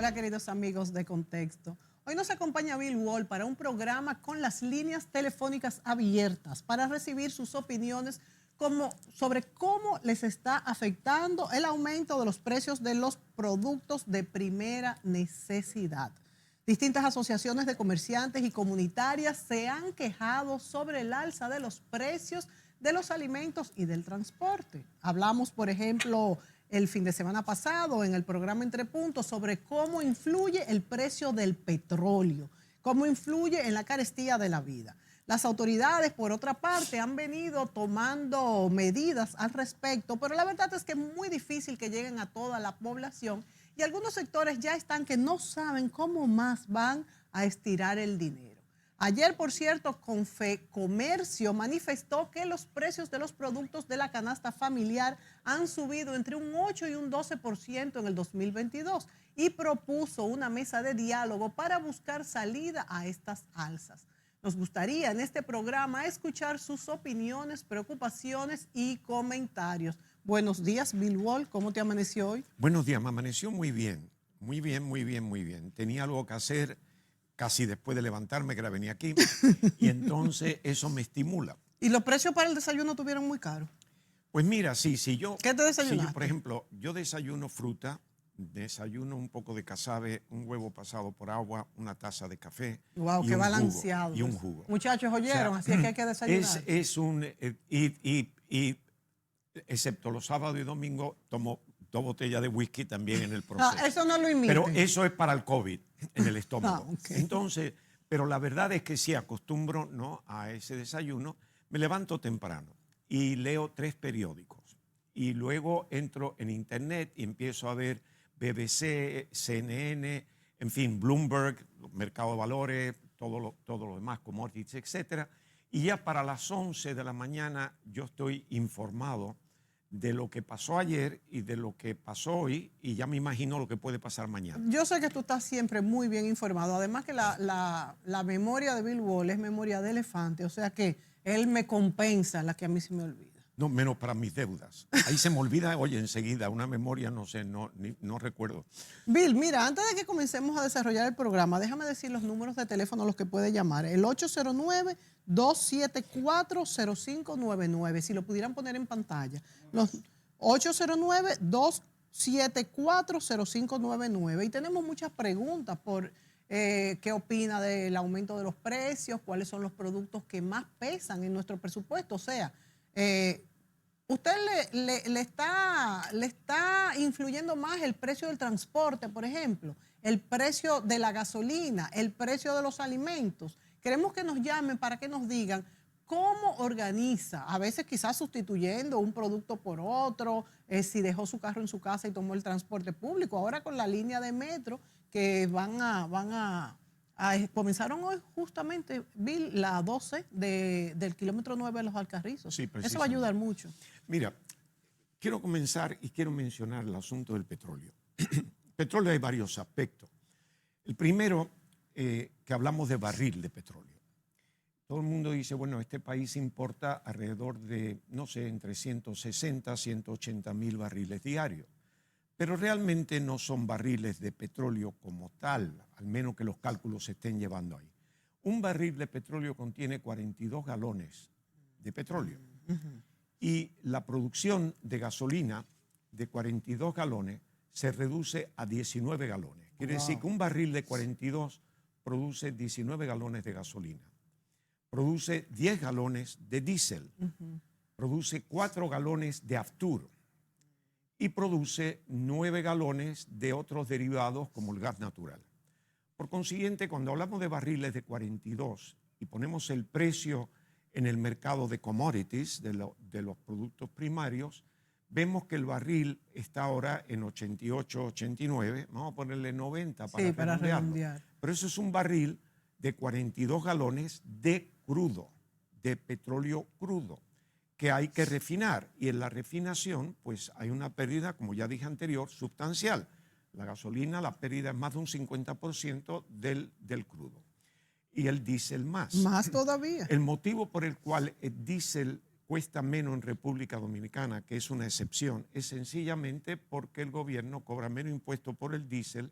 Hola, queridos amigos de Contexto. Hoy nos acompaña Bill Wall para un programa con las líneas telefónicas abiertas para recibir sus opiniones sobre cómo les está afectando el aumento de los precios de los productos de primera necesidad. Distintas asociaciones de comerciantes y comunitarias se han quejado sobre el alza de los precios de los alimentos y del transporte. Hablamos, por ejemplo, el fin de semana pasado en el programa Entre Puntos sobre cómo influye el precio del petróleo, cómo influye en la carestía de la vida. Las autoridades, por otra parte, han venido tomando medidas al respecto, pero la verdad es que es muy difícil que lleguen a toda la población y algunos sectores ya están que no saben cómo más van a estirar el dinero. Ayer, por cierto, Confecomercio manifestó que los precios de los productos de la canasta familiar han subido entre un 8 y un 12% en el 2022 y propuso una mesa de diálogo para buscar salida a estas alzas. Nos gustaría en este programa escuchar sus opiniones, preocupaciones y comentarios. Buenos días, Bill Wall. ¿Cómo te amaneció hoy? Buenos días, me amaneció muy bien. Muy bien, muy bien, muy bien. Tenía algo que hacer casi después de levantarme, que era venir aquí, y entonces eso me estimula. ¿Y los precios para el desayuno estuvieron muy caros? Pues mira, sí, ¿Qué te desayunaste? por ejemplo, yo desayuno fruta, desayuno un poco de casabe, un huevo pasado por agua, una taza de café. Wow, qué balanceado. Y un jugo. Muchachos, oyeron, así es que hay que desayunar. Excepto los sábados y domingos, tomo 2 botellas de whisky también en el proceso. Eso no lo imiten. Pero eso es para el COVID, en el estómago. Okay. Entonces, pero la verdad es que sí acostumbro, ¿no?, a ese desayuno. Me levanto temprano y leo 3 periódicos. Y luego entro en internet y empiezo a ver BBC, CNN, en fin, Bloomberg, mercado de valores, todo lo demás, commodities, etcétera. Y ya para las 11 de la mañana yo estoy informado de lo que pasó ayer y de lo que pasó hoy, y ya me imagino lo que puede pasar mañana. Yo sé que tú estás siempre muy bien informado. Además que la memoria de Bill Wall es memoria de elefante, o sea que él me compensa la que a mí se me olvida. No, menos para mis deudas. Ahí se me olvida, oye, enseguida, una memoria, no sé, no recuerdo. Bill, mira, antes de que comencemos a desarrollar el programa, déjame decir los números de teléfono a los que puede llamar. El 809-274-0599, si lo pudieran poner en pantalla. Los 809-274-0599. Y tenemos muchas preguntas por qué opina del aumento de los precios, cuáles son los productos que más pesan en nuestro presupuesto. O sea, ¿usted le está influyendo más el precio del transporte, por ejemplo, el precio de la gasolina, el precio de los alimentos? Queremos que nos llamen para que nos digan cómo organiza, a veces quizás sustituyendo un producto por otro, si dejó su carro en su casa y tomó el transporte público. Ahora con la línea de metro que comenzaron hoy justamente, Bill, la 12 del kilómetro 9 de los Alcarrizos. Sí, eso va a ayudar mucho. Mira, quiero comenzar y quiero mencionar el asunto del petróleo. Petróleo hay varios aspectos. El primero, que hablamos de barril de petróleo. Todo el mundo dice, bueno, este país importa alrededor de, no sé, entre 160 a 180 mil barriles diarios. Pero realmente no son barriles de petróleo como tal, al menos que los cálculos se estén llevando ahí. Un barril de petróleo contiene 42 galones de petróleo. Y la producción de gasolina de 42 galones se reduce a 19 galones. Quiere decir que un barril de 42 produce 19 galones de gasolina. Produce 10 galones de diésel. Produce 4 galones de Aftur. Y produce 9 galones de otros derivados como el gas natural. Por consiguiente, cuando hablamos de barriles de 42 y ponemos el precio en el mercado de commodities, de los productos primarios, vemos que el barril está ahora en 88, 89, vamos a ponerle 90 para redondear. Pero eso es un barril de 42 galones de crudo, de petróleo crudo, que hay que refinar, y en la refinación pues hay una pérdida, como ya dije anterior, sustancial. La gasolina, la pérdida es más de un 50% del crudo. Y el diésel más. Más todavía. El motivo por el cual el diésel cuesta menos en República Dominicana, que es una excepción, es sencillamente porque el gobierno cobra menos impuestos por el diésel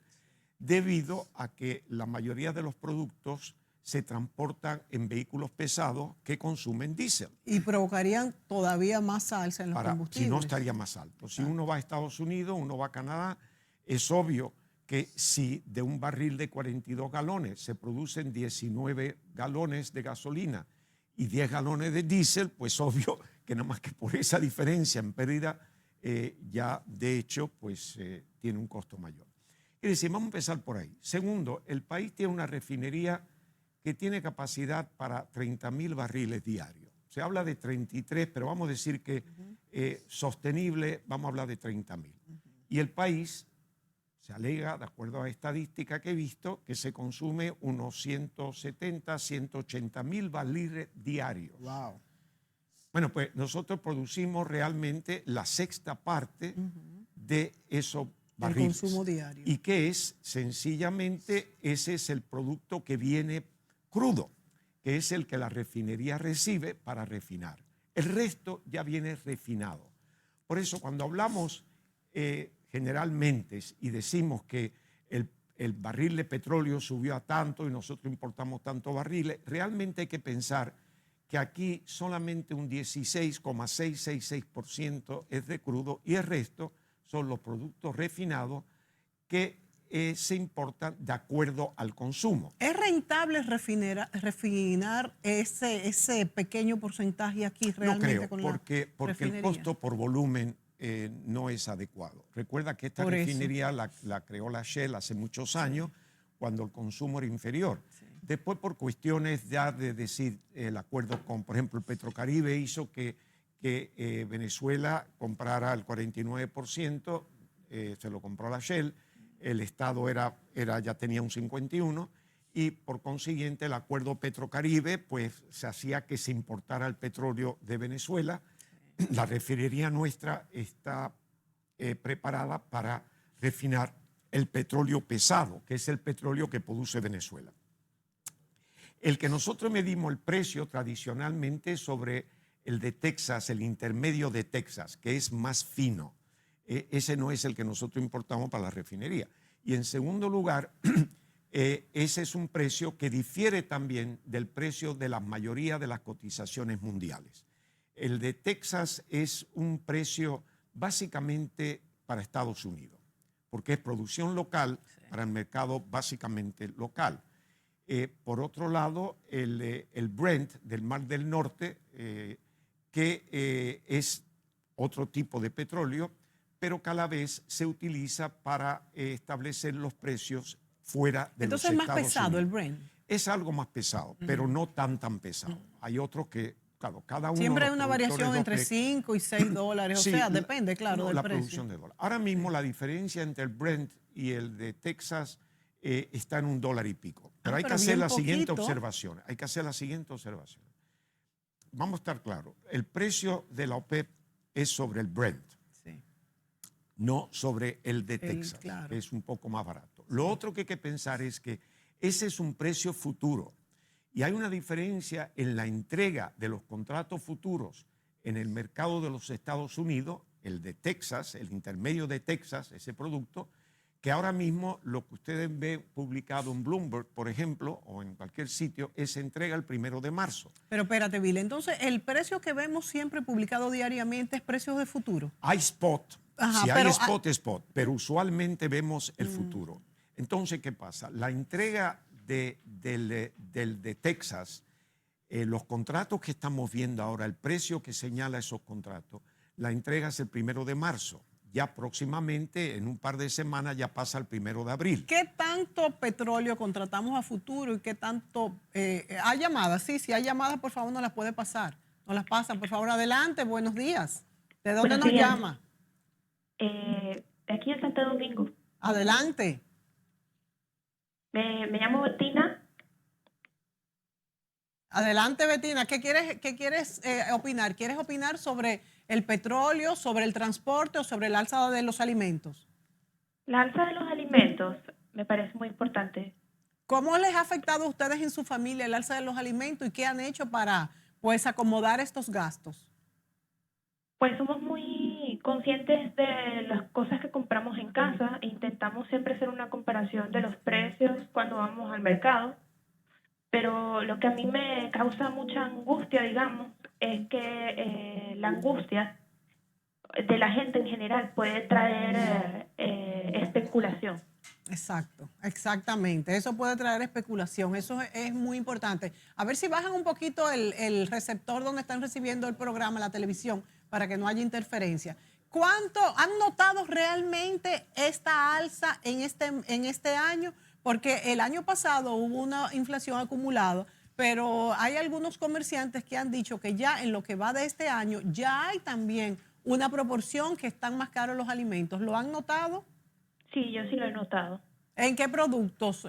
debido a que la mayoría de los productos se transportan en vehículos pesados que consumen diésel. Y provocarían todavía más alza en los combustibles. Si no, estaría más alto. Si uno va a Estados Unidos, uno va a Canadá, es obvio que si de un barril de 42 galones se producen 19 galones de gasolina y 10 galones de diésel, pues obvio que nada más que por esa diferencia en pérdida, ya de hecho, pues tiene un costo mayor. Es decir, vamos a empezar por ahí. Segundo, el país tiene una refinería que tiene capacidad para 30.000 barriles diarios. Se habla de 33, pero vamos a decir que sostenible, vamos a hablar de 30.000. Y el país se alega, de acuerdo a la estadística que he visto, que se consume unos 170, 180.000 barriles diarios. Wow. Bueno, pues nosotros producimos realmente la sexta parte de esos barriles. El consumo diario. Y que es, sencillamente, ese es el producto que viene crudo, que es el que la refinería recibe para refinar. El resto ya viene refinado. Por eso, cuando hablamos generalmente y decimos que el barril de petróleo subió a tanto y nosotros importamos tantos barriles, realmente hay que pensar que aquí solamente un 16,666% es de crudo y el resto son los productos refinados que se importan de acuerdo al consumo. ¿Es rentable refinar ese pequeño porcentaje aquí realmente? No creo, porque el costo por volumen no es adecuado. Recuerda que esta refinería la creó la Shell hace muchos años, cuando el consumo era inferior. Sí. Después, por cuestiones ya de decir, el acuerdo con, por ejemplo, el Petrocaribe hizo que Venezuela comprara el 49%, se lo compró la Shell, el Estado ya tenía un 51%, y por consiguiente el acuerdo Petrocaribe pues se hacía que se importara el petróleo de Venezuela. La refinería nuestra está preparada para refinar el petróleo pesado, que es el petróleo que produce Venezuela. El que nosotros medimos el precio tradicionalmente sobre el de Texas, el intermedio de Texas, que es más fino. Ese no es el que nosotros importamos para la refinería. Y en segundo lugar, ese es un precio que difiere también del precio de la mayoría de las cotizaciones mundiales. El de Texas es un precio básicamente para Estados Unidos, porque es producción local para el mercado básicamente local. Por otro lado, el Brent del Mar del Norte, que es otro tipo de petróleo, pero que a la vez se utiliza para establecer los precios fuera de los Estados Unidos. Entonces es más pesado el Brent. Es algo más pesado, pero no tan pesado. Hay otros que, claro, cada uno... Siempre hay una variación entre 5 y 6 dólares, sí, o sea, depende, claro, del la precio. Producción de dólares. Ahora mismo la diferencia entre el Brent y el de Texas está en $1 y pico. Pero hay que hacer la siguiente observación. Hay que hacer la siguiente observación. Vamos a estar claros. El precio de la OPEP es sobre el Brent, no sobre el de Texas, claro, que es un poco más barato. Lo otro que hay que pensar es que ese es un precio futuro y hay una diferencia en la entrega de los contratos futuros en el mercado de los Estados Unidos, el de Texas, el intermedio de Texas, ese producto, que ahora mismo lo que ustedes ven publicado en Bloomberg, por ejemplo, o en cualquier sitio, se entrega el 1 de marzo. Pero espérate, Bill, entonces el precio que vemos siempre publicado diariamente es precios de futuro. Hay spot. Ajá, si hay spot, spot, pero usualmente vemos el futuro. Entonces, ¿qué pasa? La entrega de Texas, los contratos que estamos viendo ahora, el precio que señala esos contratos, la entrega es el 1 de marzo. Ya próximamente, en un par de semanas, ya pasa el 1 de abril. ¿Qué tanto petróleo contratamos a futuro y qué tanto... ¿Hay llamadas? Sí, hay llamadas, por favor, nos las puede pasar. Nos las pasan, por favor, adelante. Buenos días. ¿De dónde nos llama? De aquí en Santo Domingo. Adelante. Me llamo Bettina. Adelante, Bettina. ¿Qué quieres opinar? ¿Quieres opinar sobre el petróleo, sobre el transporte o sobre el alza de los alimentos? La alza de los alimentos me parece muy importante. ¿Cómo les ha afectado a ustedes en su familia el alza de los alimentos y qué han hecho para, pues, acomodar estos gastos? Pues somos muy conscientes de las cosas que compramos en casa, intentamos siempre hacer una comparación de los precios cuando vamos al mercado, pero lo que a mí me causa mucha angustia, digamos, es que la angustia de la gente en general puede traer especulación. Exacto, exactamente. Eso puede traer especulación. Eso es muy importante. A ver si bajan un poquito el receptor donde están recibiendo el programa, la televisión, para que no haya interferencia. ¿Cuánto han notado realmente esta alza en este año? Porque el año pasado hubo una inflación acumulada, pero hay algunos comerciantes que han dicho que ya en lo que va de este año ya hay también una proporción que están más caros los alimentos. ¿Lo han notado? Sí, yo sí lo he notado. ¿En qué productos?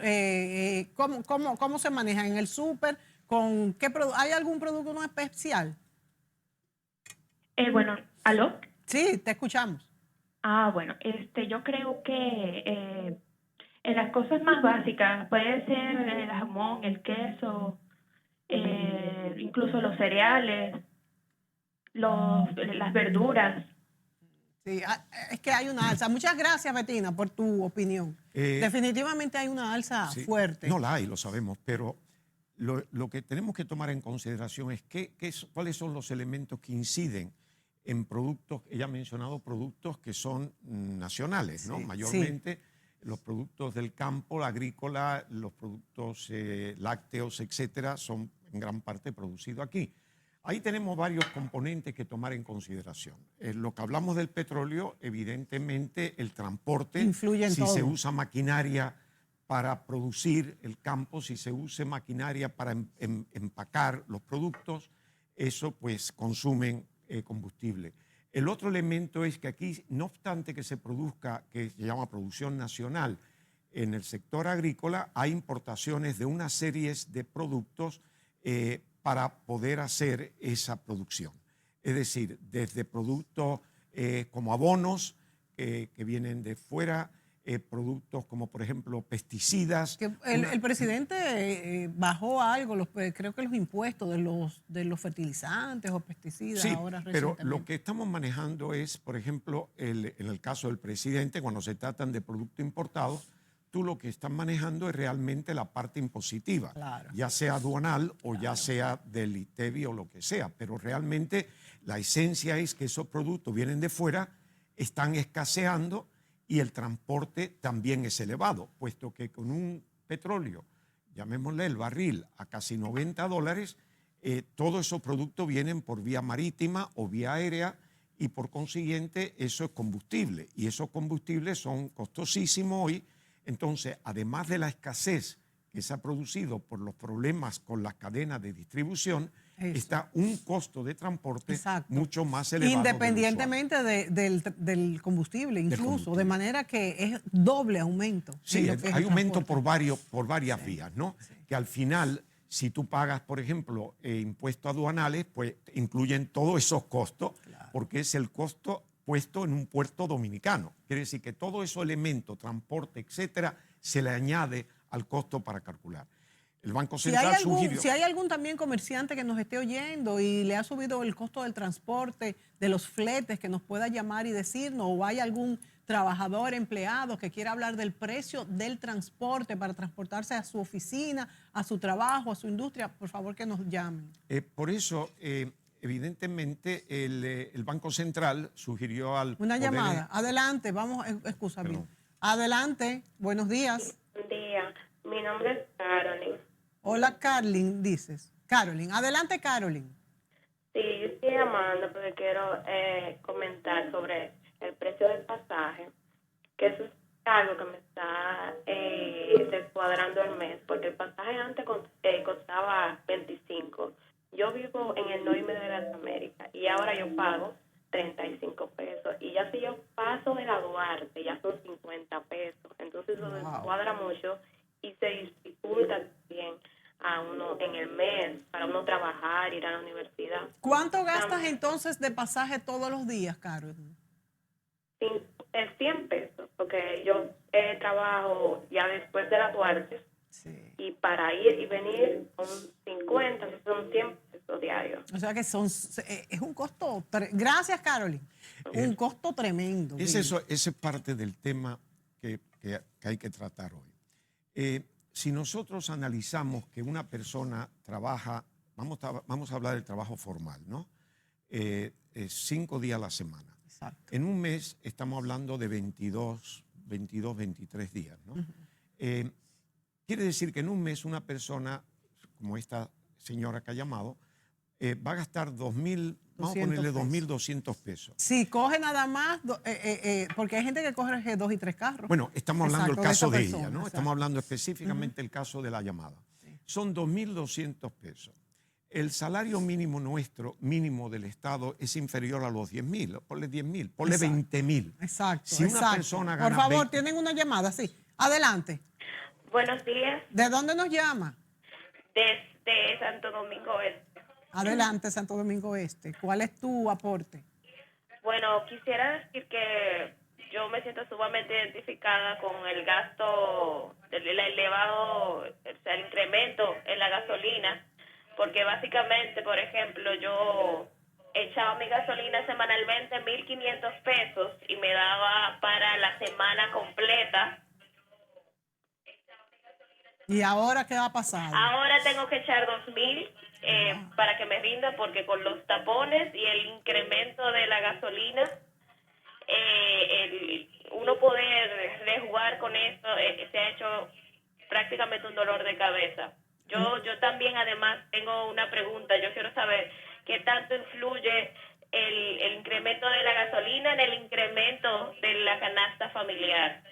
¿Cómo se manejan? ¿En el súper? ¿Con qué ¿Hay algún producto no especial? Bueno, ¿aló? Sí, te escuchamos. Bueno, yo creo que en las cosas más básicas, puede ser el jamón, el queso, incluso los cereales, las verduras. Sí, es que hay una alza. Muchas gracias, Betina, por tu opinión. Definitivamente hay una alza Sí, fuerte. no la hay, lo sabemos, pero lo que tenemos que tomar en consideración es cuáles son los elementos que inciden en productos. Ella ha mencionado productos que son nacionales, ¿no? Sí, Mayormente los productos del campo, la agrícola, los productos lácteos, etcétera, son en gran parte producidos aquí. Ahí tenemos varios componentes que tomar en consideración. Lo que hablamos del petróleo, evidentemente el transporte, influye en si todo. se usa maquinaria para producir el campo, si se usa maquinaria para empacar los productos, eso pues consumen combustible. El otro elemento es que aquí, no obstante que se produzca, que se llama producción nacional, en el sector agrícola hay importaciones de una serie de productos para poder hacer esa producción. Es decir, desde productos como abonos que vienen de fuera, productos como por ejemplo pesticidas. Que el presidente bajó algo, creo que los impuestos de los fertilizantes o pesticidas Sí, ahora pero recientemente. lo que estamos manejando es, por ejemplo, en el caso del presidente, cuando se tratan de productos importados, tú lo que estás manejando es realmente la parte impositiva, Claro. ya sea aduanal o ya sea del ITEBI o lo que sea, pero realmente la esencia es que esos productos vienen de fuera, están escaseando y el transporte también es elevado, puesto que con un petróleo, llamémosle el barril, a casi $90, todos esos productos vienen por vía marítima o vía aérea y por consiguiente eso es combustible y esos combustibles son costosísimos hoy. Entonces, además de la escasez que se ha producido por los problemas con las cadenas de distribución, está un costo de transporte mucho más elevado. Independientemente del combustible, incluso, de manera que es doble aumento. Sí, hay aumento por varias vías, ¿no? Sí. Que al final, si tú pagas, por ejemplo, impuestos aduanales, pues incluyen todos esos costos, porque es el costo puesto en un puerto dominicano. Quiere decir que todos esos elementos, transporte, etcétera, se le añade al costo para calcular. El Banco Central sugirió... Si hay algún también comerciante que nos esté oyendo y le ha subido el costo del transporte, de los fletes, que nos pueda llamar y decirnos, o hay algún trabajador, empleado que quiera hablar del precio del transporte para transportarse a su oficina, a su trabajo, a su industria, por favor que nos llamen. Por eso... evidentemente, el Banco Central sugirió al... Una llamada. Adelante, vamos, excusa bien. Adelante, buenos días. Buen día, mi nombre es Carolyn. Hola, Carolyn, dices. Carolyn, adelante, Carolyn. Sí, yo estoy llamando porque quiero comentar sobre el precio del pasaje, que eso es algo que me está descuadrando el mes, porque el pasaje antes costaba 25. Yo vivo en el norte de las Américas y ahora yo pago 35 pesos. Y ya si yo paso de la Duarte, ya son 50 pesos. Entonces eso descuadra mucho y se dificulta también a uno en el mes para uno trabajar, ir a la universidad. ¿Cuánto gastas entonces de pasaje todos los días, Carol? 100 pesos, porque yo trabajo ya después de la Duarte. Sí. Y para ir y venir son 50, entonces son 100 pesos. costo diario. O sea que es un costo, gracias Carolyn, un costo tremendo. Ese es parte del tema que hay que tratar hoy. Si nosotros analizamos que una persona trabaja, vamos a hablar del trabajo formal, ¿no? 5 días a la semana. Exacto. En un mes estamos hablando de 23 días, ¿no? Quiere decir que en un mes una persona, como esta señora que ha llamado, va a gastar 2.000, vamos a ponerle 2.200 pesos. Si coge nada más, porque hay gente que coge 2 y 3 carros. Bueno, estamos hablando del Exacto, caso de esa ella, persona, ¿no? exacto. Estamos hablando específicamente del caso de la llamada. Sí. Son 2.200 pesos. El salario mínimo nuestro, mínimo del Estado, es inferior a los 10.000. Ponle 10.000, ponle Exacto. 20.000. Exacto. Si una exacto. persona Por gana favor, 20 tienen una llamada, sí. Adelante. Buenos días, ¿De dónde nos llama? desde Santo Domingo Este. Adelante, Santo Domingo Este. ¿Cuál es tu aporte? Bueno, quisiera decir que yo me siento sumamente identificada con el gasto, el elevado, o sea, el incremento en la gasolina, porque básicamente, por ejemplo, yo echaba mi gasolina semanalmente 1.500 pesos y me daba para la semana completa. ¿Y ahora qué ha pasado? Ahora tengo que echar 2.000 para que me rinda, porque con los tapones y el incremento de la gasolina, uno poder rejugar con esto se ha hecho prácticamente un dolor de cabeza. Yo también además tengo una pregunta. Yo quiero saber qué tanto influye el incremento de la gasolina en el incremento de la canasta familiar,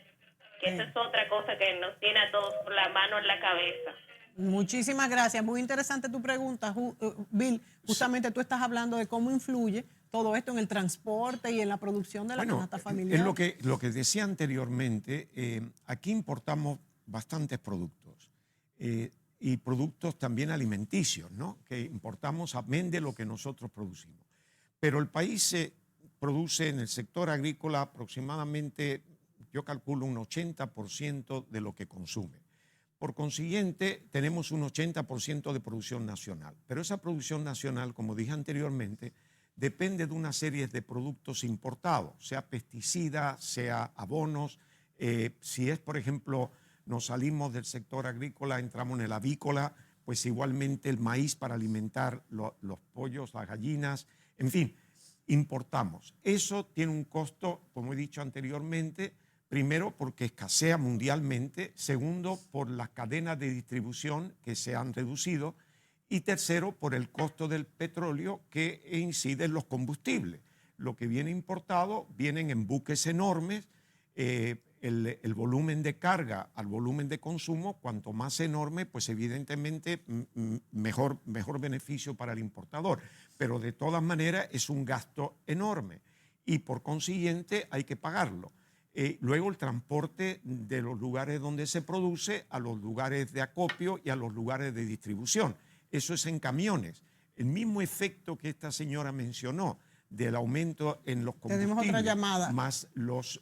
que esa es otra cosa que nos tiene a todos por la mano en la cabeza. Muchísimas gracias. Muy interesante tu pregunta, Bill. Justamente tú estás hablando de cómo influye todo esto en el transporte y en la producción de la canasta familiar. Es lo que decía anteriormente. Aquí importamos bastantes productos y productos también alimenticios, ¿no? Que importamos amén de lo que nosotros producimos. Pero el país se produce en el sector agrícola aproximadamente, yo calculo, un 80% de lo que consume. Por consiguiente, tenemos un 80% de producción nacional. Pero esa producción nacional, como dije anteriormente, depende de una serie de productos importados, sea pesticidas, sea abonos. Si es, por ejemplo, nos salimos del sector agrícola, entramos en el avícola, pues igualmente el maíz para alimentar los pollos, las gallinas, en fin, importamos. Eso tiene un costo, como he dicho anteriormente, primero porque escasea mundialmente, segundo por las cadenas de distribución que se han reducido y tercero por el costo del petróleo que incide en los combustibles. Lo que viene importado vienen en buques enormes, el volumen de carga al volumen de consumo, cuanto más enorme, pues evidentemente mejor beneficio para el importador. Pero de todas maneras es un gasto enorme y por consiguiente hay que pagarlo. Luego el transporte de los lugares donde se produce a los lugares de acopio y a los lugares de distribución. Eso es en camiones. El mismo efecto que esta señora mencionó del aumento en los combustibles, tenemos otra llamada, más los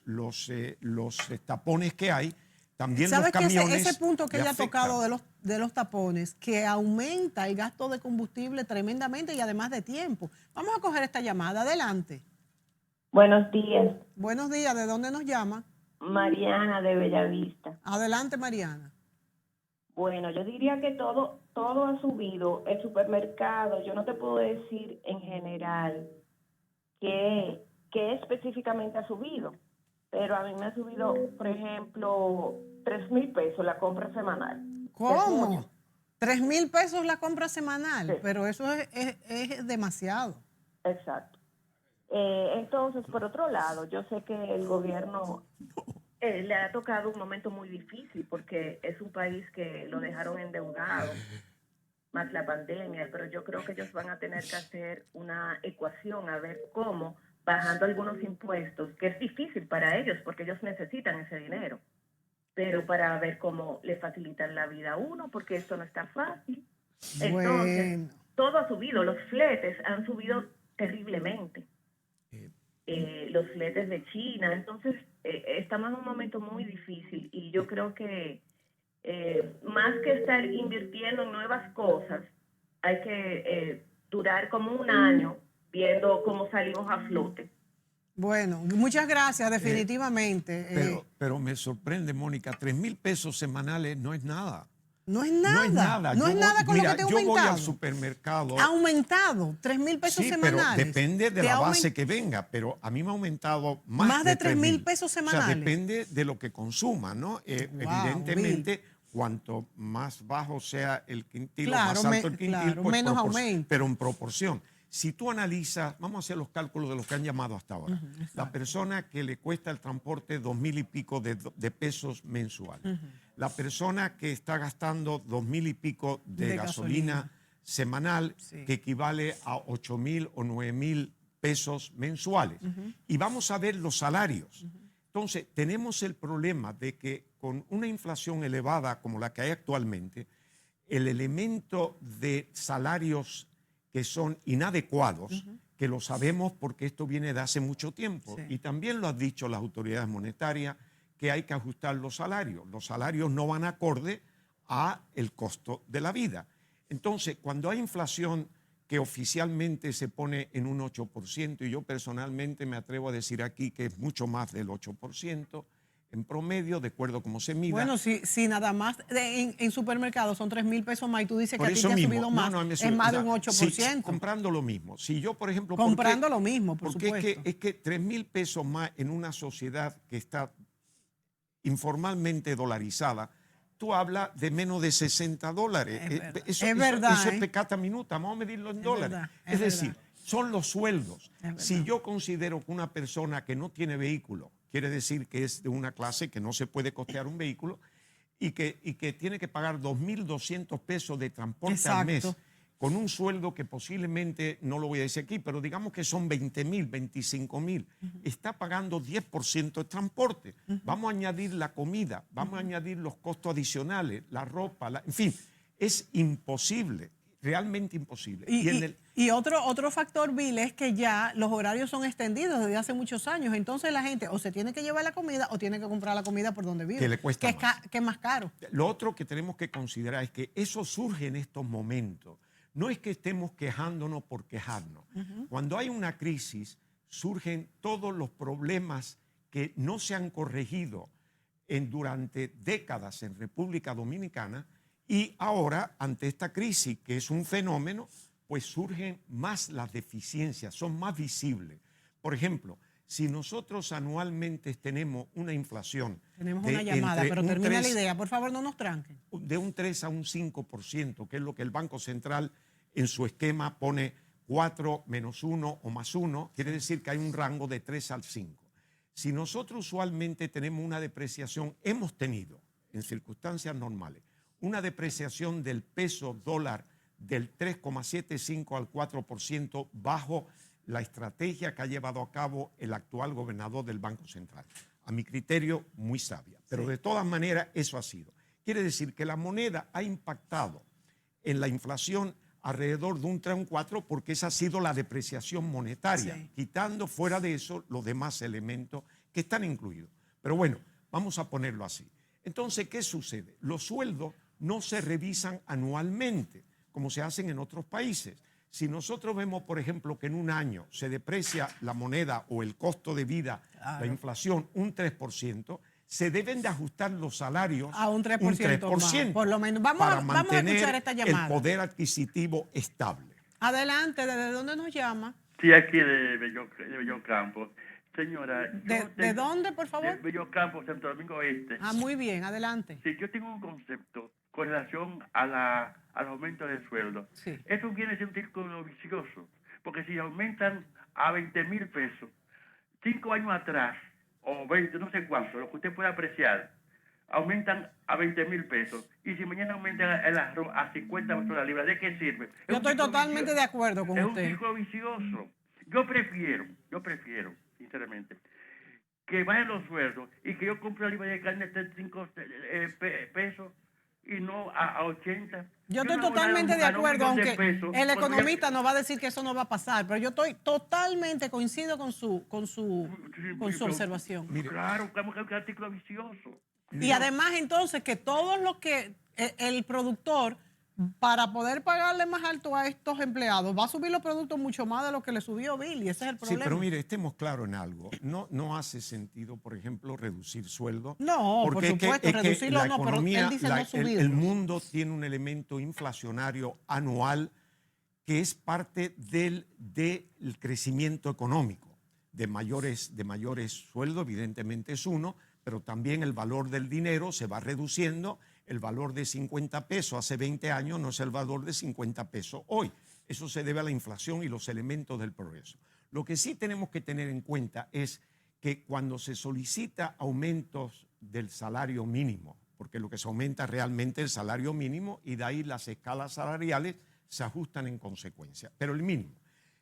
tapones que hay, también los ¿sabes camiones. Que ese punto que le ella ha afectan. tocado de los tapones, que aumenta el gasto de combustible tremendamente y además de tiempo? Vamos a coger esta llamada. Adelante. Buenos días, Buenos días. ¿De dónde nos llama? Mariana de Bellavista. Adelante, Mariana. Bueno, yo diría que todo ha subido. El supermercado, yo no te puedo decir en general qué específicamente ha subido, pero a mí me ha subido, por ejemplo, 3.000 pesos la compra semanal. ¿Cómo? 3.000 pesos la compra semanal, Sí. pero eso es demasiado. Exacto. Entonces, por otro lado, yo sé que el gobierno le ha tocado un momento muy difícil porque es un país que lo dejaron endeudado, más la pandemia, pero yo creo que ellos van a tener que hacer una ecuación a ver cómo, bajando algunos impuestos, que es difícil para ellos porque ellos necesitan ese dinero, pero para ver cómo le facilitan la vida a uno, porque esto no está fácil. Entonces, Bueno. todo ha subido, los fletes han subido terriblemente. Los fletes de China, entonces estamos en un momento muy difícil y yo creo que más que estar invirtiendo en nuevas cosas, hay que durar como un año viendo cómo salimos a flote. Bueno, muchas gracias, definitivamente. Pero me sorprende, Mónica, 3,000 pesos semanales no es nada. No es nada. No es nada. No es nada con lo que te ha yo voy aumentado. al supermercado. Ha aumentado 3,000 pesos Sí, semanales. pero depende de la base que venga. Pero a mí me ha aumentado más de 3,000 pesos semanales. O sea, depende de lo que consuma, ¿no? Evidentemente, cuanto más bajo sea el quintil, claro, más alto el quintil, claro, pues menos aumento. Pero en proporción. Si tú analizas, vamos a hacer los cálculos de los que han llamado hasta ahora. La persona que le cuesta el transporte 2,000 y pico de pesos mensuales. La persona que está gastando 2,000 y pico de gasolina semanal, que equivale a 8,000 o 9,000 pesos mensuales. Y vamos a ver los salarios. Entonces, tenemos el problema de que con una inflación elevada como la que hay actualmente, el elemento de salarios que son inadecuados, que lo sabemos porque esto viene de hace mucho tiempo. Y también lo han dicho las autoridades monetarias, que hay que ajustar los salarios. Los salarios no van acorde a el costo de la vida. Entonces, cuando hay inflación que oficialmente se pone en un 8%, y yo personalmente me atrevo a decir aquí que es mucho más del 8%, en promedio, de acuerdo a cómo se mida. Bueno, si nada más en supermercados son 3,000 pesos más y tú dices por que a ti eso te ha mismo, subido más, es más de un 8%. Comprando lo mismo. Si yo, por ejemplo... Comprando lo mismo, por porque supuesto. es que 3,000 pesos más en una sociedad que está informalmente dolarizada, tú hablas de menos de $60. Eso es pecata minuta, vamos a medirlo en dólares. Es decir, son los sueldos. Si yo considero que una persona que no tiene vehículo, quiere decir que es de una clase que no se puede costear un vehículo y que tiene que pagar 2,200 pesos de transporte al mes, con un sueldo que posiblemente, no lo voy a decir aquí, pero digamos que son 20,000, 25,000, está pagando 10% de transporte. Vamos a añadir la comida, vamos a añadir los costos adicionales, la ropa, en fin, es imposible, realmente imposible. Y otro factor, Bill, es que ya los horarios son extendidos desde hace muchos años. Entonces la gente o se tiene que llevar la comida o tiene que comprar la comida por donde vive. Que le cuesta más. Que es más caro. Lo otro que tenemos que considerar es que eso surge en estos momentos. No es que estemos quejándonos por quejarnos. Cuando hay una crisis, surgen todos los problemas que no se han corregido durante décadas en República Dominicana y ahora, ante esta crisis, que es un fenómeno, pues surgen más las deficiencias, son más visibles. Por ejemplo, si nosotros anualmente tenemos una inflación... Tenemos una llamada, pero termina la idea. Por favor, no nos tranquen. De un 3 a un 5%, que es lo que el Banco Central en su esquema pone 4 menos 1 o más 1, quiere decir que hay un rango de 3 al 5. Si nosotros usualmente tenemos una depreciación, hemos tenido, en circunstancias normales, una depreciación del peso dólar del 3,75 al 4% bajo la estrategia que ha llevado a cabo el actual gobernador del Banco Central. A mi criterio, muy sabia. Pero de todas maneras, eso ha sido. Quiere decir que la moneda ha impactado en la inflación alrededor de un 3 o un 4 porque esa ha sido la depreciación monetaria, quitando fuera de eso los demás elementos que están incluidos. Pero bueno, vamos a ponerlo así. Entonces, ¿qué sucede? Los sueldos no se revisan anualmente, como se hacen en otros países. Si nosotros vemos, por ejemplo, que en un año se deprecia la moneda o el costo de vida, la inflación, un 3%, se deben de ajustar los salarios a un 3%, más, por lo menos. Vamos a escuchar esta llamada. El poder adquisitivo estable. Adelante, ¿desde dónde nos llama? Sí, aquí de Bellocampo. Señora. ¿De dónde, por favor? De Bellocampo, Santo Domingo Este. Ah, muy bien, adelante. Sí, yo tengo un concepto con relación al aumento del sueldo. Sí. Esto viene a ser un círculo vicioso, porque si aumentan a 20,000 pesos, 5 años atrás, o 20, no sé cuánto, lo que usted pueda apreciar, aumentan a 20,000 pesos. Y si mañana aumentan el arroz a 50 pesos la libra, ¿de qué sirve? Yo estoy totalmente de acuerdo con usted. Es un círculo vicioso. Yo prefiero, sinceramente, que vayan los sueldos y que yo compre la libra de carne de 5 pesos y no a 80. Yo estoy totalmente de acuerdo, aunque el economista nos va a decir que eso no va a pasar, pero yo estoy totalmente coincido con su observación. Claro, es un artículo vicioso. Y además entonces que todos los que el productor para poder pagarle más alto a estos empleados, va a subir los productos mucho más de lo que le subió Bill, y ese es el problema. Sí, pero mire, estemos claros en algo. No hace sentido, por ejemplo, reducir sueldos. No, por porque supuesto, reducirlo la no, pero economía, él dice no el subirlos. mundo tiene un elemento inflacionario anual que es parte del crecimiento económico. De mayores sueldos, evidentemente es uno, pero también el valor del dinero se va reduciendo. El valor de 50 pesos hace 20 años no es el valor de 50 pesos hoy. Eso se debe a la inflación y los elementos del progreso. Lo que sí tenemos que tener en cuenta es que cuando se solicita aumentos del salario mínimo, porque lo que se aumenta realmente es el salario mínimo y de ahí las escalas salariales se ajustan en consecuencia, pero el mínimo.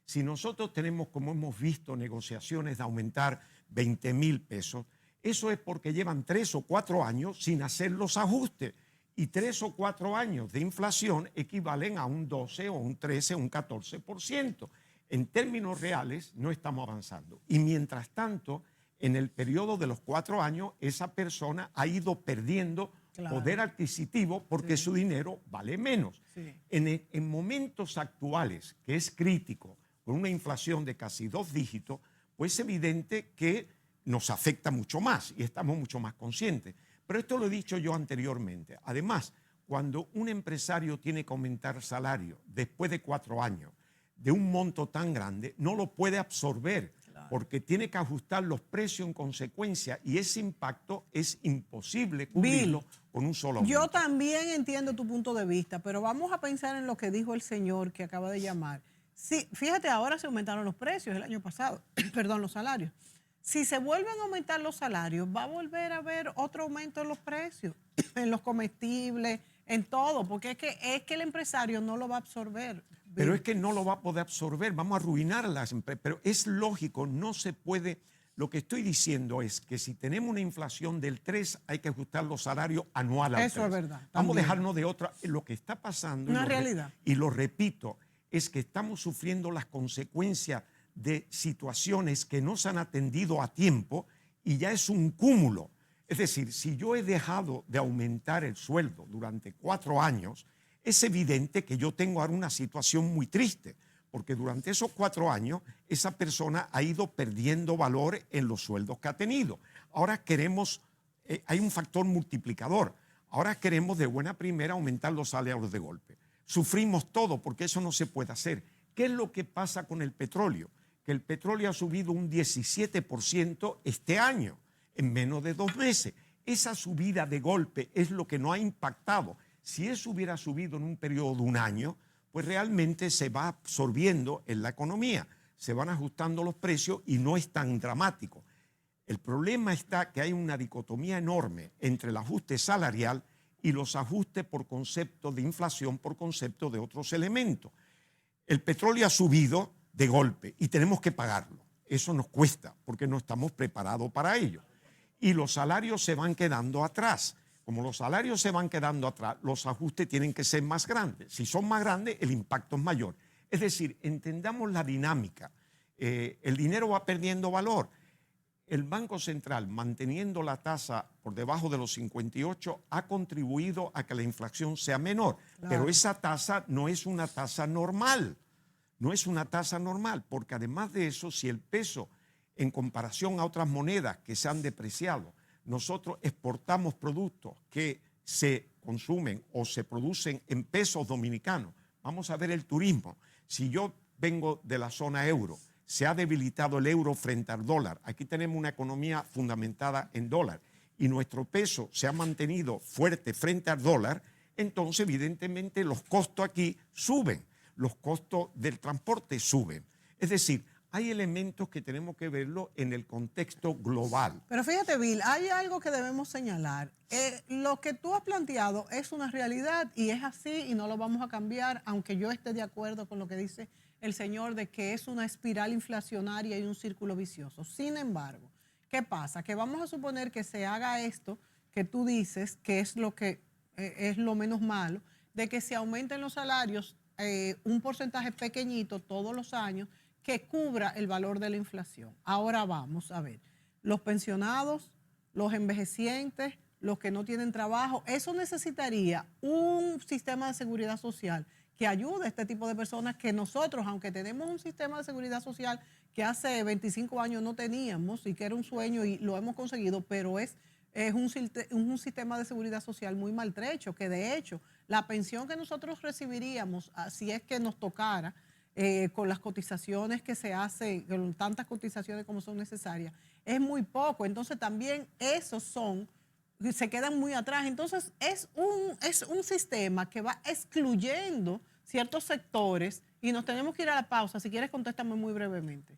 Si nosotros tenemos, como hemos visto, negociaciones de aumentar 20,000 pesos, eso es porque llevan 3 o 4 años sin hacer los ajustes. Y 3 o 4 años de inflación equivalen a un 12 o un 13 o un 14%. En términos reales no estamos avanzando. Y mientras tanto, en el periodo de los 4 años, esa persona ha ido perdiendo poder adquisitivo porque su dinero vale menos. Sí. En momentos actuales, que es crítico, con una inflación de casi 2 dígitos, pues es evidente que nos afecta mucho más y estamos mucho más conscientes. Pero esto lo he dicho yo anteriormente. Además, cuando un empresario tiene que aumentar salario después de 4 años de un monto tan grande, no lo puede absorber porque tiene que ajustar los precios en consecuencia y ese impacto es imposible cubrirlo Bill, con un solo aumento. Yo también entiendo tu punto de vista, pero vamos a pensar en lo que dijo el señor que acaba de llamar. Sí, fíjate, ahora se aumentaron los precios el año pasado, perdón, los salarios. Si se vuelven a aumentar los salarios, va a volver a haber otro aumento en los precios, en los comestibles, en todo, porque es que el empresario no lo va a absorber. Pero es que no lo va a poder absorber, vamos a arruinar a las empresas. Pero es lógico, no se puede. Lo que estoy diciendo es que si tenemos una inflación del 3, hay que ajustar los salarios anuales al 3. Eso es verdad. Vamos también. a dejarnos de otra. Lo que está pasando, Una realidad. Y lo repito, es que estamos sufriendo las consecuencias de situaciones que no se han atendido a tiempo y ya es un cúmulo. Es decir, si yo he dejado de aumentar el sueldo durante 4 años, es evidente que yo tengo ahora una situación muy triste, porque durante esos 4 años esa persona ha ido perdiendo valor en los sueldos que ha tenido. Ahora queremos, hay un factor multiplicador, ahora queremos de buena primera aumentar los salarios de golpe. Sufrimos todo porque eso no se puede hacer. ¿Qué es lo que pasa con el petróleo? Que el petróleo ha subido un 17% este año, en menos de 2 meses. Esa subida de golpe es lo que no ha impactado. Si eso hubiera subido en un periodo de 1 año, pues realmente se va absorbiendo en la economía, se van ajustando los precios y no es tan dramático. El problema está que hay una dicotomía enorme entre el ajuste salarial y los ajustes por concepto de inflación, por concepto de otros elementos. El petróleo ha subido de golpe y tenemos que pagarlo. Eso nos cuesta porque no estamos preparados para ello. Y los salarios se van quedando atrás. Como los salarios se van quedando atrás, los ajustes tienen que ser más grandes. Si son más grandes, el impacto es mayor. Es decir, entendamos la dinámica. El dinero va perdiendo valor. El Banco Central, manteniendo la tasa por debajo de los 58, ha contribuido a que la inflación sea menor. Claro. Pero esa tasa no es una tasa normal. No es una tasa normal, porque además de eso, si el peso, en comparación a otras monedas que se han depreciado, nosotros exportamos productos que se consumen o se producen en pesos dominicanos. Vamos a ver el turismo. Si yo vengo de la zona euro, se ha debilitado el euro frente al dólar. Aquí tenemos una economía fundamentada en dólar y nuestro peso se ha mantenido fuerte frente al dólar, entonces evidentemente los costos aquí suben. Los costos del transporte suben. Es decir, hay elementos que tenemos que verlo en el contexto global. Pero fíjate, Bill, hay algo que debemos señalar. Lo que tú has planteado es una realidad y es así y no lo vamos a cambiar, aunque yo esté de acuerdo con lo que dice el señor de que es una espiral inflacionaria y un círculo vicioso. Sin embargo, ¿qué pasa? Que vamos a suponer que se haga esto que tú dices, que es lo menos malo, de que se aumenten los salarios un porcentaje pequeñito todos los años que cubra el valor de la inflación. Ahora vamos a ver, los pensionados, los envejecientes, los que no tienen trabajo. Eso necesitaría un sistema de seguridad social que ayude a este tipo de personas que nosotros, aunque tenemos un sistema de seguridad social que hace 25 años no teníamos y que era un sueño y lo hemos conseguido, pero es un sistema de seguridad social muy maltrecho, que de hecho la pensión que nosotros recibiríamos, si es que nos tocara, con las cotizaciones que se hacen, con tantas cotizaciones como son necesarias, es muy poco. Entonces también se quedan muy atrás. Entonces es un sistema que va excluyendo ciertos sectores y nos tenemos que ir a la pausa. Si quieres, contéstame muy brevemente.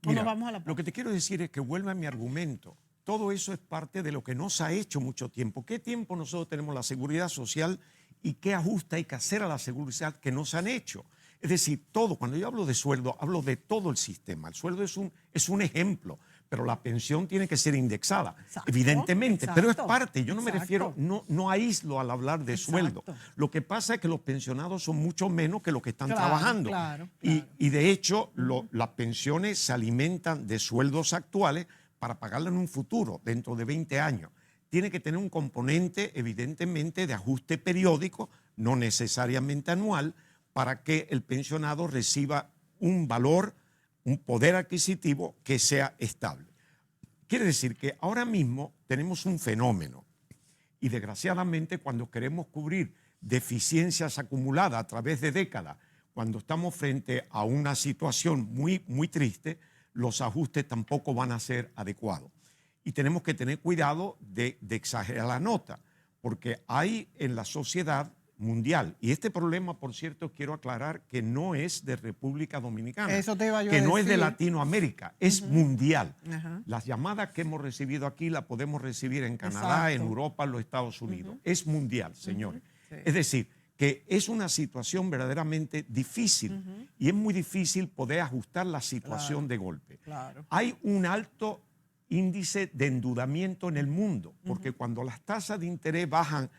Mira, nos vamos a la pausa. lo que te quiero decir es que vuelva a mi argumento. Todo eso es parte de lo que no se ha hecho mucho tiempo. ¿Qué tiempo nosotros tenemos la seguridad social y qué ajuste hay que hacer a la seguridad social que no se han hecho? Es decir, todo, cuando yo hablo de sueldo, hablo de todo el sistema. El sueldo es un ejemplo, pero la pensión tiene que ser indexada, Exacto, evidentemente, exacto, pero es parte. Yo no me exacto. refiero, no aíslo al hablar de sueldo. Exacto. Lo que pasa es que los pensionados son mucho menos que los que están Claro, trabajando. claro. Y de hecho, las pensiones se alimentan de sueldos actuales para pagarlo en un futuro, dentro de 20 años. Tiene que tener un componente, evidentemente, de ajuste periódico, no necesariamente anual, para que el pensionado reciba un valor, un poder adquisitivo que sea estable. Quiere decir que ahora mismo tenemos un fenómeno y desgraciadamente cuando queremos cubrir deficiencias acumuladas a través de décadas, cuando estamos frente a una situación muy, muy triste, los ajustes tampoco van a ser adecuados. Y tenemos que tener cuidado de exagerar la nota, porque hay en la sociedad mundial, y este problema, por cierto, quiero aclarar que no es de República Dominicana, Eso te iba yo a que no es de decir. Latinoamérica, es mundial. Ajá. Las llamadas que hemos recibido aquí las podemos recibir en Canadá, en Exacto. Europa, en los Estados Unidos. Es mundial, señores. Sí. Es decir, que es una situación verdaderamente difícil y es muy difícil poder ajustar la situación de golpe. Claro. Hay un alto índice de endeudamiento en el mundo, porque cuando las tasas de interés bajan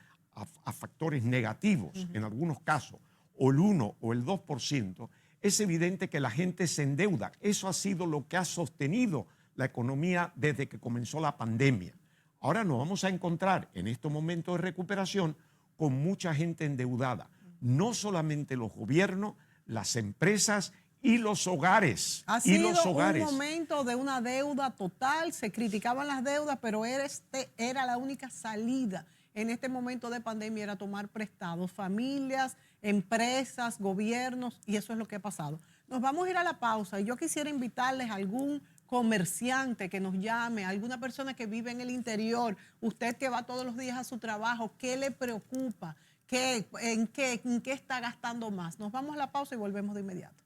a factores negativos, en algunos casos, o el 1 o el 2%, es evidente que la gente se endeuda. Eso ha sido lo que ha sostenido la economía desde que comenzó la pandemia. Ahora nos vamos a encontrar en estos momentos de recuperación con mucha gente endeudada. No solamente los gobiernos, las empresas y los hogares. Ha y sido los hogares. un momento de una deuda total, se criticaban las deudas, pero era la única salida en este momento de pandemia, era tomar prestados, familias, empresas, gobiernos, y eso es lo que ha pasado. Nos vamos a ir a la pausa y yo quisiera invitarles a algún comerciante que nos llame, a alguna persona que vive en el interior, usted que va todos los días a su trabajo, ¿qué le preocupa? ¿En qué está gastando más? Nos vamos a la pausa y volvemos de inmediato.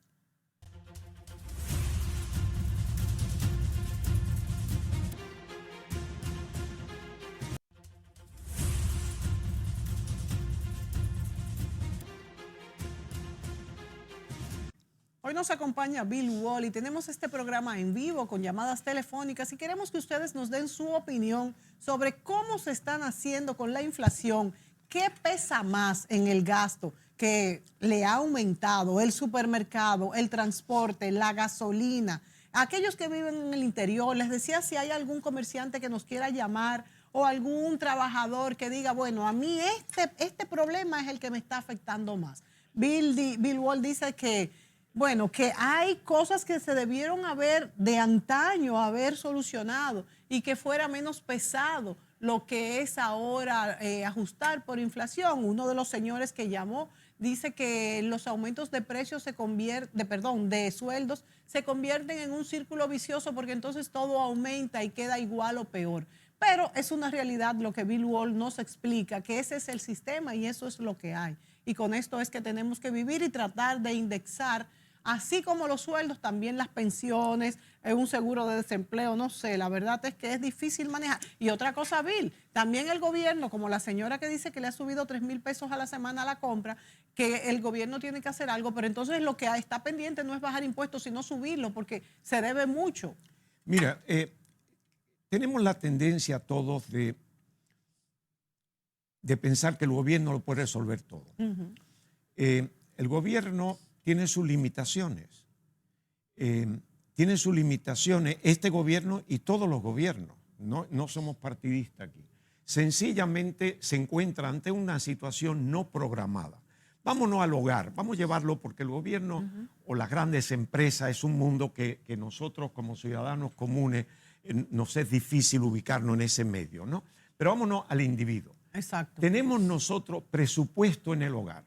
Hoy nos acompaña Bill Wall y tenemos este programa en vivo con llamadas telefónicas y queremos que ustedes nos den su opinión sobre cómo se están haciendo con la inflación, qué pesa más en el gasto que le ha aumentado, el supermercado, el transporte, la gasolina. Aquellos que viven en el interior, les decía si hay algún comerciante que nos quiera llamar o algún trabajador que diga, bueno, a mí este problema es el que me está afectando más. Bill Wall dice que bueno, que hay cosas que se debieron haber de antaño haber solucionado y que fuera menos pesado lo que es ahora ajustar por inflación. Uno de los señores que llamó dice que los aumentos de precios de sueldos se convierten en un círculo vicioso porque entonces todo aumenta y queda igual o peor. Pero es una realidad lo que Bill Wall nos explica, que ese es el sistema y eso es lo que hay. Y con esto es que tenemos que vivir y tratar de indexar, así como los sueldos, también las pensiones, un seguro de desempleo, no sé, la verdad es que es difícil manejar. Y otra cosa, Bill, también el gobierno, como la señora que dice que le ha subido 3,000 pesos a la semana a la compra, que el gobierno tiene que hacer algo, pero entonces lo que está pendiente no es bajar impuestos, sino subirlo, porque se debe mucho. Mira, tenemos la tendencia todos de pensar que el gobierno lo puede resolver todo. El gobierno tiene sus limitaciones. Tiene sus limitaciones este gobierno y todos los gobiernos. No somos partidistas aquí. sencillamente se encuentra ante una situación no programada. Vámonos al hogar, vamos a llevarlo porque el gobierno o las grandes empresas es un mundo que nosotros como ciudadanos comunes nos es difícil ubicarnos en ese medio, ¿no? Pero vámonos al individuo. Exacto. Tenemos nosotros presupuesto en el hogar.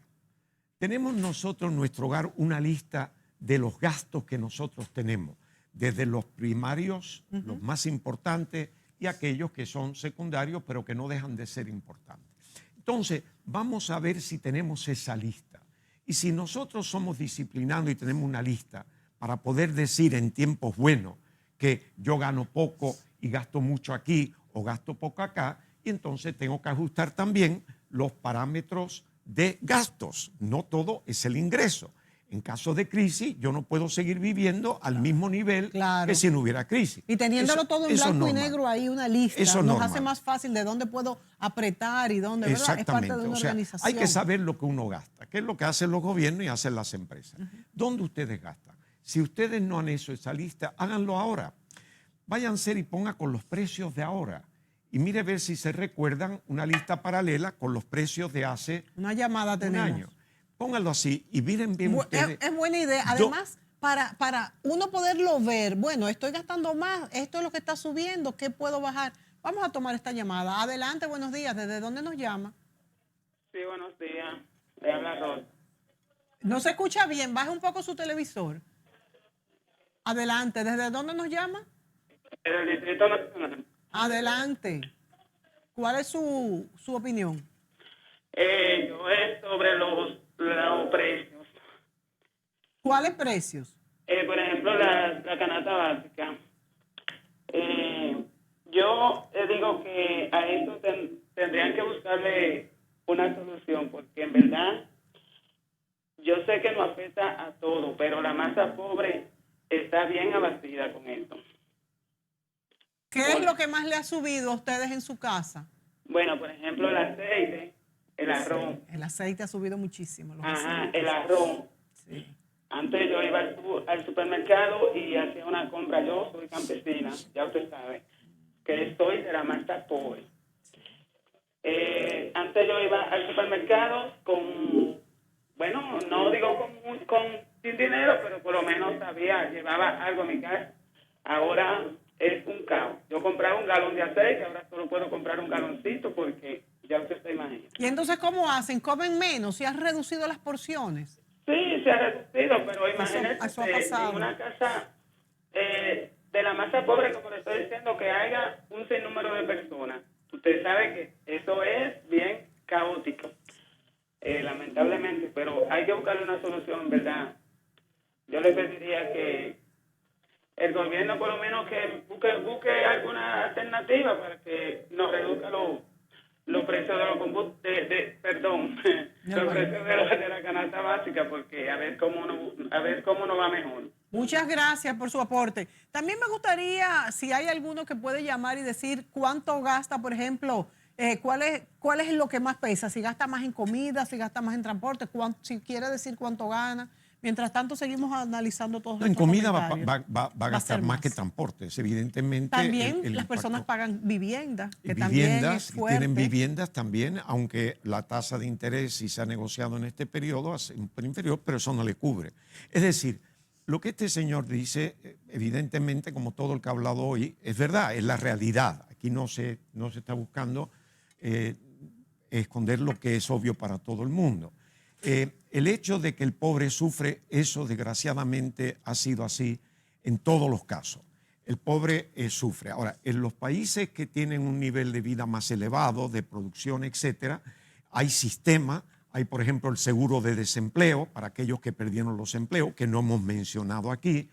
Tenemos nosotros en nuestro hogar una lista de los gastos que nosotros tenemos, desde los primarios, los más importantes, y aquellos que son secundarios, pero que no dejan de ser importantes. Entonces, vamos a ver si tenemos esa lista. Y si nosotros somos disciplinados y tenemos una lista para poder decir en tiempos buenos que yo gano poco y gasto mucho aquí o gasto poco acá, y entonces tengo que ajustar también los parámetros de gastos. No todo es el ingreso. En caso de crisis, yo no puedo seguir viviendo al mismo nivel que si no hubiera crisis. Y teniéndolo todo en blanco y negro ahí, una lista, eso nos hace más fácil de dónde puedo apretar y dónde, ¿verdad? Exactamente. Es parte de una organización. Hay que saber lo que uno gasta, qué es lo que hacen los gobiernos y hacen las empresas. ¿Dónde ustedes gastan? Si ustedes no han hecho esa lista, háganlo ahora. Váyanse y pongan con los precios de ahora. Y mire a ver si se recuerdan una lista paralela con los precios de hace una llamada tenemos. un año. Pónganlo así y miren bien ustedes. Es buena idea. Además, para uno poderlo ver, bueno, estoy gastando más, esto es lo que está subiendo, ¿qué puedo bajar? Vamos a tomar esta llamada. Adelante, buenos días. ¿Desde dónde nos llama? Sí, buenos días. Le habla Rosa. No se escucha bien. Baje un poco su televisor. Adelante. ¿Desde dónde nos llama? El Distrito Nacional. Adelante. ¿Cuál es su opinión? Yo es sobre los precios. ¿Cuáles precios? Por ejemplo, la canasta básica. Yo digo que a esto tendrían que buscarle una solución, porque en verdad yo sé que nos afecta a todo, pero la masa pobre está bien abatida con esto. ¿Qué es lo que más le ha subido a ustedes en su casa? Bueno, por ejemplo, el aceite, el arroz. El aceite ha subido muchísimo. El arroz. Sí. Antes yo iba al supermercado y hacía una compra. Yo soy campesina, ya usted sabe, que estoy de la masa pobre. Antes yo iba al supermercado bueno, no digo sin dinero, pero por lo menos llevaba algo a mi casa. Ahora es un caos. Yo compraba un galón de aceite, ahora solo puedo comprar un galoncito porque ya usted se imagina. ¿Y entonces cómo hacen? ¿Comen menos? ¿Se han reducido las porciones? Sí, se ha reducido, pero imagínese eso ha pasado. en una casa de la masa pobre, como le estoy diciendo, que haya un sinnúmero de personas. Usted sabe que eso es bien caótico, lamentablemente, pero hay que buscarle una solución, ¿verdad? Yo le pediría que el gobierno por lo menos que busque alguna alternativa para que nos reduzca los precios de los combustibles, los precios de la canasta básica, porque a ver cómo nos va mejor. Muchas gracias por su aporte. También me gustaría, si hay alguno que puede llamar y decir cuánto gasta, por ejemplo, cuál es lo que más pesa, si gasta más en comida, si gasta más en transporte, si quiere decir cuánto gana. Mientras tanto, seguimos analizando todos estos en comida va a ser gastar más que transportes, evidentemente. También las personas pagan vivienda, que viviendas, también es fuerte. tienen viviendas también, aunque la tasa de interés sí se ha negociado en este periodo, inferior, pero eso no le cubre. Es decir, lo que este señor dice, evidentemente, como todo el que ha hablado hoy, es verdad, es la realidad. Aquí no se está buscando esconder lo que es obvio para todo el mundo. El hecho de que el pobre sufre, eso desgraciadamente ha sido así en todos los casos. El pobre sufre. Ahora, en los países que tienen un nivel de vida más elevado, de producción, etcétera, hay sistemas. Hay, por ejemplo, el seguro de desempleo para aquellos que perdieron los empleos, que no hemos mencionado aquí,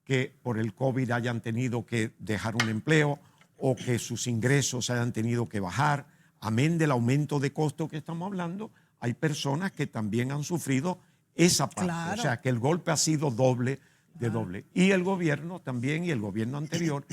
que por el COVID hayan tenido que dejar un empleo o que sus ingresos hayan tenido que bajar. Amén del aumento de costo que estamos hablando, hay personas que también han sufrido esa parte. Claro. O sea, que el golpe ha sido doble. Y el gobierno también y el gobierno anterior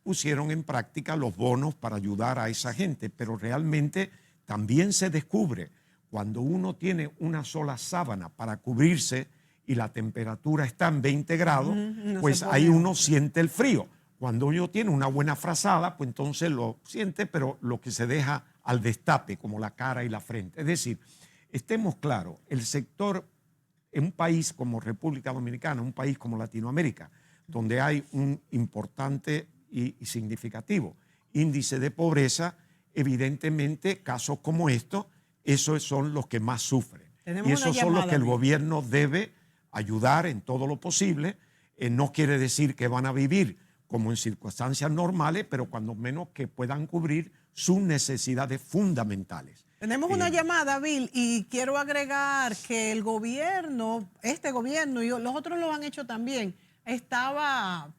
pusieron en práctica los bonos para ayudar a esa gente, pero realmente también se descubre cuando uno tiene una sola sábana para cubrirse y la temperatura está en 20 grados, pues ahí uno siente el frío. Cuando uno tiene una buena frazada, pues entonces lo siente, pero lo que se deja al destape, como la cara y la frente. Es decir, estemos claros, el sector en un país como República Dominicana, un país como Latinoamérica, donde hay un importante y significativo índice de pobreza, evidentemente casos como estos, esos son los que más sufren. Tenemos Y una esos son los llamada, que el Bill. gobierno debe ayudar en todo lo posible. No quiere decir que van a vivir como en circunstancias normales, pero cuando menos que puedan cubrir sus necesidades fundamentales. Tenemos una llamada, Bill, y quiero agregar que el gobierno, este gobierno y los otros lo han hecho también, estaba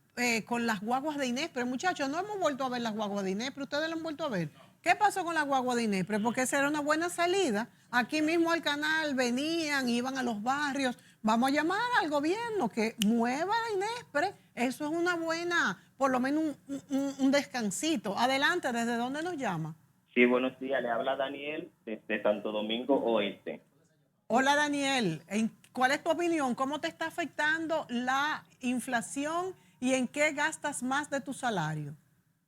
con las guaguas de Inespre. Muchachos, no hemos vuelto a ver las guaguas de Inespre. ¿Ustedes lo han vuelto a ver? ¿Qué pasó con las guaguas de Inespre? Porque esa era una buena salida. Aquí mismo al canal venían, iban a los barrios. Vamos a llamar al gobierno que mueva la Inespre. Eso es una buena, por lo menos un descansito. Adelante, ¿desde dónde nos llama? Sí, buenos días. Le habla Daniel desde Santo Domingo Oeste. Hola, Daniel. ¿Cuál es tu opinión? ¿Cómo te está afectando la inflación y en qué gastas más de tu salario?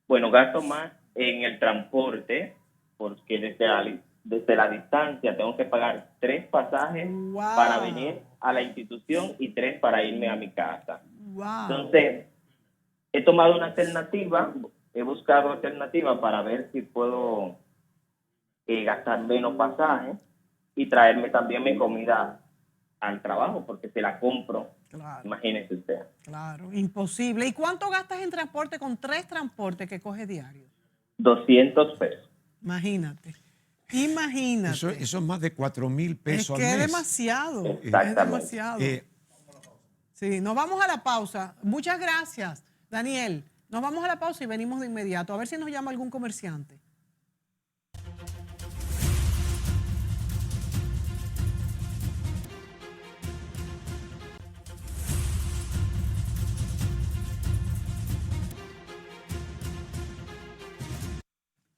Bueno, gasto más en el transporte porque desde la distancia tengo que pagar 3 pasajes Wow. para venir a la institución y 3 para irme a mi casa. Wow. Entonces, he tomado una alternativa, he buscado alternativas para ver si puedo gastar menos pasajes y traerme también mi comida al trabajo, porque se la compro. Claro. Imagínese usted. Claro, imposible. ¿Y cuánto gastas en transporte con 3 transportes que coges diarios? 200 pesos. Imagínate. Imagínate. Eso es más de 4.000 pesos es que al es mes. demasiado. Es Exactamente. demasiado. Sí, nos vamos a la pausa. Muchas gracias, Daniel. Nos vamos a la pausa y venimos de inmediato. A ver si nos llama algún comerciante.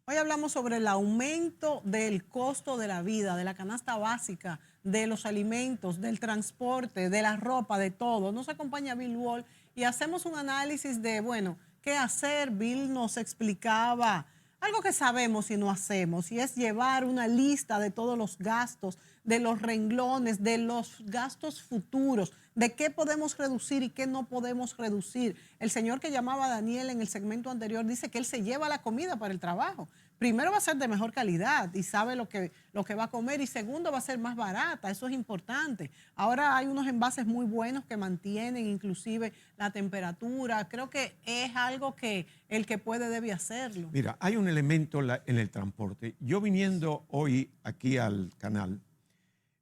Hoy hablamos sobre el aumento del costo de la vida, de la canasta básica, de los alimentos, del transporte, de la ropa, de todo. Nos acompaña Bill Wall y hacemos un análisis de, bueno, qué hacer. Bill nos explicaba algo que sabemos y no hacemos, y es llevar una lista de todos los gastos, de los renglones, de los gastos futuros, de qué podemos reducir y qué no podemos reducir. El señor que llamaba a Daniel en el segmento anterior dice que él se lleva la comida para el trabajo. Primero va a ser de mejor calidad y sabe lo que va a comer, y segundo va a ser más barata, eso es importante. Ahora hay unos envases muy buenos que mantienen inclusive la temperatura. Creo que es algo que el que puede debe hacerlo. Mira, hay un elemento en el transporte. Yo viniendo hoy aquí al canal,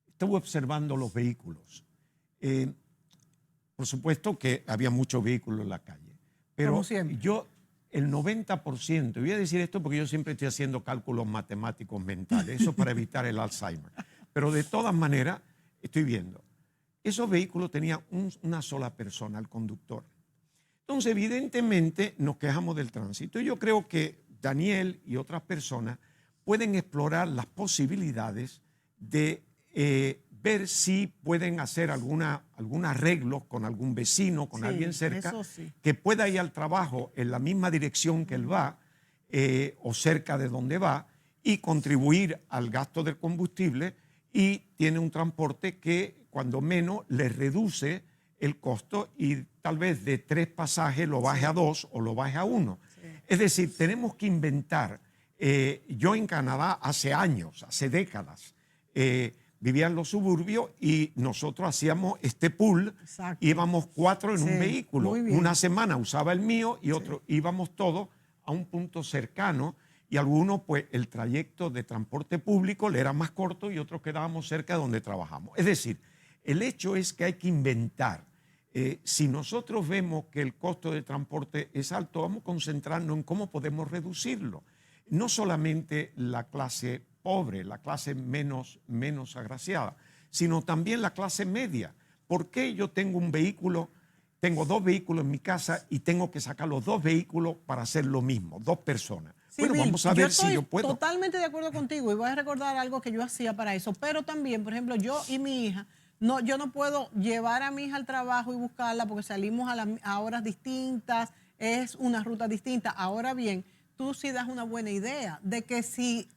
estuve observando los vehículos. Por supuesto que había muchos vehículos en la calle, pero Como siempre. yo, el 90%, y voy a decir esto porque yo siempre estoy haciendo cálculos matemáticos mentales, eso para evitar el Alzheimer, pero de todas maneras estoy viendo, esos vehículos tenían una sola persona, el conductor. Entonces, evidentemente, nos quejamos del tránsito. Yo creo que Daniel y otras personas pueden explorar las posibilidades de ver si pueden hacer algún arreglo con algún vecino, con Sí, alguien cerca, eso sí. que pueda ir al trabajo en la misma dirección que él va o cerca de donde va y contribuir al gasto del combustible, y tiene un transporte que cuando menos le reduce el costo y tal vez de 3 pasajes lo baje a 2 o lo baje a 1. Sí. Es decir, tenemos que inventar. Yo en Canadá hace años, hace décadas, vivía en los suburbios y nosotros hacíamos este pool. Exacto. Íbamos 4 en un vehículo. Una semana usaba el mío y otro, íbamos todos a un punto cercano, y algunos pues el trayecto de transporte público le era más corto y otros quedábamos cerca de donde trabajamos. Es decir, el hecho es que hay que inventar. Si nosotros vemos que el costo de transporte es alto, vamos a concentrarnos en cómo podemos reducirlo. No solamente la clase pobre, la clase menos agraciada, sino también la clase media. ¿Por qué yo tengo un vehículo, tengo 2 vehículos en mi casa y tengo que sacar los 2 vehículos para hacer lo mismo, 2 personas? Sí, bueno, Bill, vamos a ver si yo puedo. Totalmente de acuerdo contigo, y voy a recordar algo que yo hacía para eso. Pero también, por ejemplo, yo y mi hija, yo no puedo llevar a mi hija al trabajo y buscarla porque salimos a horas distintas, es una ruta distinta. Ahora bien, tú sí das una buena idea de que si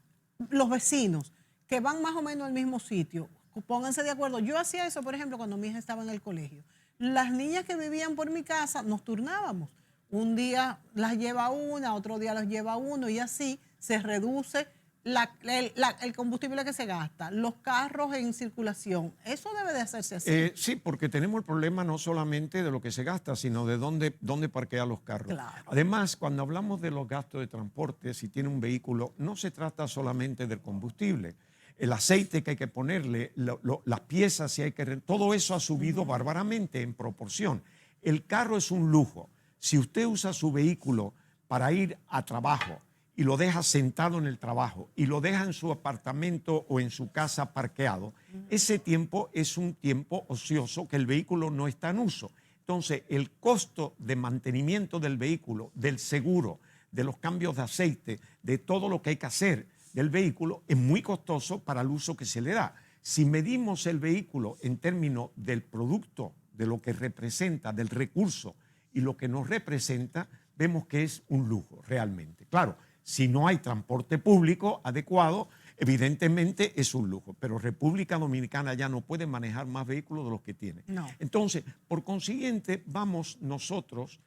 los vecinos que van más o menos al mismo sitio, pónganse de acuerdo. Yo hacía eso, por ejemplo, cuando mi hija estaba en el colegio. Las niñas que vivían por mi casa nos turnábamos. Un día las lleva una, otro día las lleva uno y así se reduce el combustible que se gasta, los carros en circulación. Eso debe de hacerse así. Sí, porque tenemos el problema no solamente de lo que se gasta, sino de dónde parquear los carros. Claro. Además, cuando hablamos de los gastos de transporte, si tiene un vehículo, no se trata solamente del combustible. El aceite que hay que ponerle, las piezas, si hay que... Todo eso ha subido bárbaramente en proporción. El carro es un lujo. Si usted usa su vehículo para ir a trabajo y lo deja sentado en el trabajo y lo deja en su apartamento o en su casa parqueado, ese tiempo es un tiempo ocioso que el vehículo no está en uso. Entonces, el costo de mantenimiento del vehículo, del seguro, de los cambios de aceite, de todo lo que hay que hacer del vehículo, es muy costoso para el uso que se le da. Si medimos el vehículo en términos del producto, de lo que representa, del recurso y lo que nos representa, vemos que es un lujo realmente. Claro, si no hay transporte público adecuado, evidentemente es un lujo, pero República Dominicana ya no puede manejar más vehículos de los que tiene. No. Entonces, por consiguiente, vamos nosotros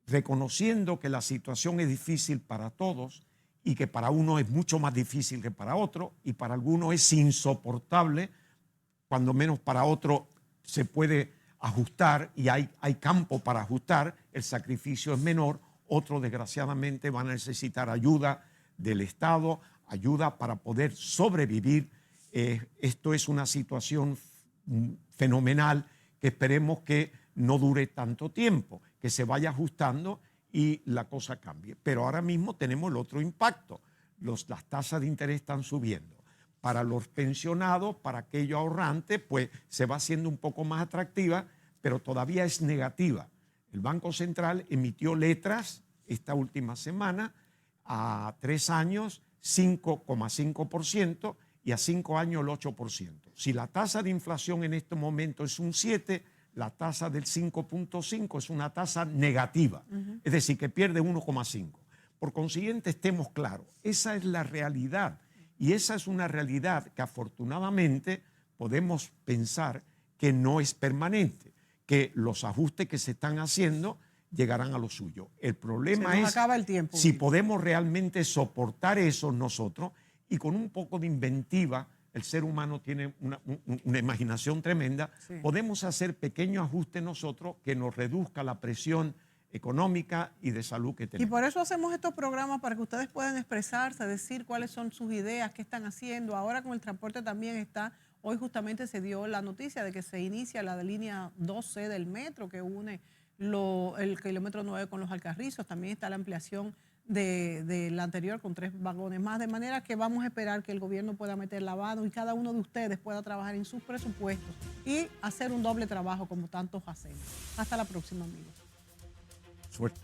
reconociendo que la situación es difícil para todos y que para uno es mucho más difícil que para otro y para algunos es insoportable, cuando menos para otro se puede ajustar y hay campo para ajustar, el sacrificio es menor. Otros, desgraciadamente, van a necesitar ayuda del Estado, ayuda para poder sobrevivir. Esto es una situación fenomenal que esperemos que no dure tanto tiempo, que se vaya ajustando y la cosa cambie. Pero ahora mismo tenemos el otro impacto. Las tasas de interés están subiendo. Para los pensionados, para aquellos ahorrantes, pues se va haciendo un poco más atractiva, pero todavía es negativa. El Banco Central emitió letras esta última semana a 3 años 5,5% y a 5 años el 8%. Si la tasa de inflación en este momento es un 7%, la tasa del 5,5 es una tasa negativa, es decir, que pierde 1,5. Por consiguiente, estemos claros, esa es la realidad y esa es una realidad que afortunadamente podemos pensar que no es permanente, que los ajustes que se están haciendo llegarán a lo suyo. El problema es acaba el tiempo, si podemos realmente soportar eso nosotros y con un poco de inventiva, el ser humano tiene una imaginación tremenda, sí, podemos hacer pequeños ajustes nosotros que nos reduzca la presión económica y de salud que tenemos. Y por eso hacemos estos programas para que ustedes puedan expresarse, decir cuáles son sus ideas, qué están haciendo. Ahora con el transporte también está, hoy justamente se dio la noticia de que se inicia la línea 12 del metro que une el kilómetro 9 con los Alcarrizos. También está la ampliación de la anterior con 3 vagones más, de manera que vamos a esperar que el gobierno pueda meter la mano y cada uno de ustedes pueda trabajar en sus presupuestos y hacer un doble trabajo como tantos hacemos. Hasta la próxima, amigos. Suerte.